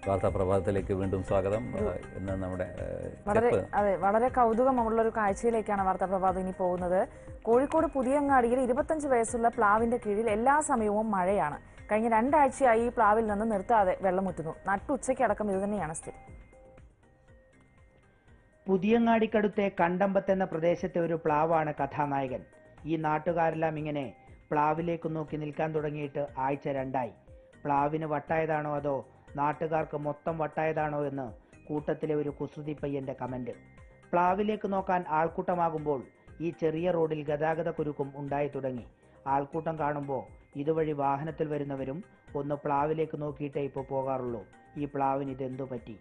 വാർത്താ പ്രഭാതത്തിലേക്ക് വീണ്ടും സ്വാഗതം. ഇന്ന് നമ്മുടെ വളരെ കൗതുകമുള്ളൊരു കാഴ്ചയിലേക്കാണ് വാർത്താ പ്രഭാതം ഇനി പോകുന്നത്. കോഴിക്കോട് പുതിയങ്ങാടിയിൽ 25 വയസ്സുള്ള പ്ലാവിന്റെ കീഴിൽ എല്ലാ സമയവും മഴയാണ്. കഴിഞ്ഞ 2 ആഴ്ചയായി ഈ പ്ലാവിൽ നിന്ന് നിർത്താതെ വെള്ളമുറ്റുന്നു. നട്ടുച്ചയ്ക്കടക്കം ഇതുതന്നെയാണ് സ്ഥിതി. പുതിയങ്ങാടിക്കടുത്തെ കണ്ടമ്പത്ത് എന്ന പ്രദേശത്തെ ഒരു പ്ലാവാണ് കഥാനായകൻ. ഈ നാട്ടുകാരെല്ലാം ഇങ്ങനെ പ്ലാവിലേക്ക് നോക്കി നിൽക്കാൻ തുടങ്ങിയിട്ട് ആഴ്ച 2ആയി. പ്ലാവിന് വട്ടായതാണോ അതോ നാട്ടുകാർക്ക് മൊത്തം വട്ടായതാണോ എന്ന് കൂട്ടത്തിലെ ഒരു കുസൃതി പയ്യന്റെ കമന്റ്. പ്ലാവിലേക്ക് നോക്കാൻ ആൾക്കൂട്ടമാകുമ്പോൾ ഈ ചെറിയ റോഡിൽ ഗതാഗത കുരുക്കും ഉണ്ടായി തുടങ്ങി. ആൾക്കൂട്ടം കാണുമ്പോൾ ഇതുവഴി വാഹനത്തിൽ വരുന്നവരും ഒന്ന് പ്ലാവിലേക്ക് നോക്കിയിട്ടേ ഇപ്പോൾ പോകാറുള്ളൂ. ഈ പ്ലാവിന് ഇതെന്തു പറ്റി?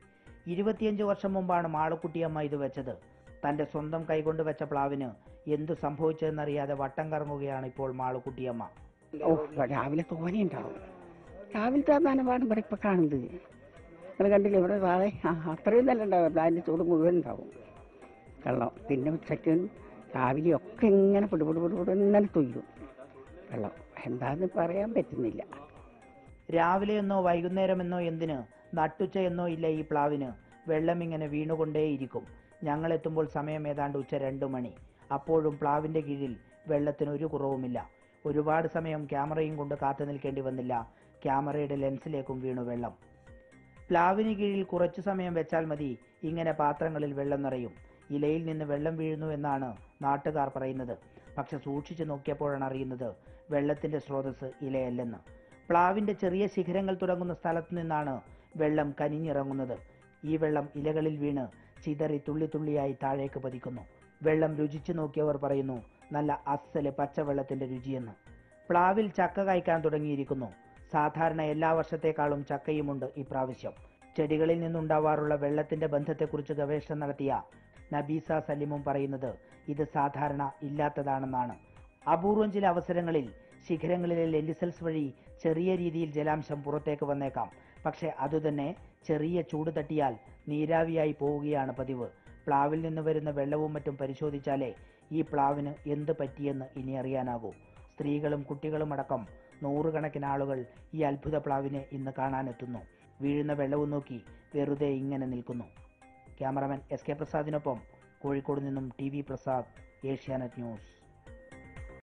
25 വർഷം മുമ്പാണ് മാളുക്കുട്ടിയമ്മ ഇത് വെച്ചത്. തന്റെ സ്വന്തം കൈകൊണ്ട് വെച്ച പ്ലാവിന് എന്തു സംഭവിച്ചതെന്നറിയാതെ വട്ടം കറങ്ങുകയാണ് ഇപ്പോൾ മാളുക്കുട്ടിയമ്മ. രാവിലെ തോനെയുണ്ടാവും. രാവിലത്തെ നനവാണ് ഇവിടെ ഇപ്പൊ കാണുന്നത്. നിങ്ങൾ കണ്ടില്ല ഇവിടെ വാഴ അത്രയും നല്ല ഉണ്ടാവും. അതിന്റെ ചൂട് മുഴുവൻ ഉണ്ടാവും വെള്ളം. പിന്നെ ഉച്ചയ്ക്കും രാവിലെ ഒക്കെ ഇങ്ങനെ പൊടിപൊടി ഇങ്ങനെ തൊയ്യും വെള്ളം. എന്താന്ന് പറയാൻ പറ്റുന്നില്ല. രാവിലെയെന്നോ വൈകുന്നേരമെന്നോ എന്തിന് നട്ടുച്ചയെന്നോ ഇല്ല ഈ പ്ലാവിന്. വെള്ളം ഇങ്ങനെ വീണുകൊണ്ടേയിരിക്കും. ഞങ്ങൾ എത്തുമ്പോൾ സമയം ഏതാണ്ട് ഉച്ച 2 മണി. അപ്പോഴും പ്ലാവിന്റെ കീഴിൽ വെള്ളത്തിന് ഒരു കുറവുമില്ല. ഒരുപാട് സമയം ക്യാമറയും കൊണ്ട് കാത്തു നിൽക്കേണ്ടി വന്നില്ല. ക്യാമറയുടെ ലെൻസിലേക്കും വീണു വെള്ളം. പ്ലാവിന് കീഴിൽ കുറച്ചു സമയം വെച്ചാൽ മതി, ഇങ്ങനെ പാത്രങ്ങളിൽ വെള്ളം നിറയും. ഇലയിൽ നിന്ന് വെള്ളം വീഴുന്നു എന്നാണ് നാട്ടുകാർ പറയുന്നത്. പക്ഷെ സൂക്ഷിച്ചു നോക്കിയപ്പോഴാണ് അറിയുന്നത് വെള്ളത്തിന്റെ സ്രോതസ് ഇലയല്ലെന്ന്. പ്ലാവിന്റെ ചെറിയ ശിഖരങ്ങൾ തുടങ്ങുന്ന സ്ഥലത്തു നിന്നാണ് വെള്ളം കനിഞ്ഞിറങ്ങുന്നത്. ഈ വെള്ളം ഇലകളിൽ വീണ് ചിതറി തുള്ളി തുള്ളിയായി താഴേക്ക് പതിക്കുന്നു. വെള്ളം രുചിച്ചു നോക്കിയവർ പറയുന്നു നല്ല അസ്സല് പച്ചവെള്ളത്തിന്റെ രുചിയെന്ന്. പ്ലാവിൽ ചക്ക കായ്ക്കാൻ തുടങ്ങിയിരിക്കുന്നു. സാധാരണ എല്ലാ വർഷത്തെക്കാളും ചക്കയുമുണ്ട് ഇപ്രാവശ്യം. ചെടികളിൽ നിന്നുണ്ടാവാറുള്ള വെള്ളത്തിന്റെ ബന്ധത്തെക്കുറിച്ച് ഗവേഷണം നടത്തിയ നബീസ സലിമും പറയുന്നത് ഇത് സാധാരണ ഇല്ലാത്തതാണെന്നാണ്. അപൂർവം ചില അവസരങ്ങളിൽ ശിഖരങ്ങളിലെ ലെൻഡിസൽസ് വഴി ചെറിയ രീതിയിൽ ജലാംശം പുറത്തേക്ക് വന്നേക്കാം. പക്ഷെ അതുതന്നെ ചെറിയ ചൂട് തട്ടിയാൽ നീരാവിയായി പോവുകയാണ് പതിവ്. പ്ലാവിൽ നിന്ന് വരുന്ന വെള്ളവും മറ്റും പരിശോധിച്ചാലേ ഈ പ്ലാവിന് എന്ത് പറ്റിയെന്ന് ഇനി അറിയാനാകൂ. സ്ത്രീകളും കുട്ടികളും അടക്കം 100 കണക്കിന് ആളുകൾ ഈ അത്ഭുത പ്ലാവിനെ ഇന്ന് കാണാനെത്തുന്നു. വീഴുന്ന വെള്ളവും നോക്കി വെറുതെ ഇങ്ങനെ നിൽക്കുന്നു. ക്യാമറാമാൻ SK പ്രസാദിനൊപ്പം കോഴിക്കോട് നിന്നും TV പ്രസാദ്, ഏഷ്യാനെറ്റ് ന്യൂസ്.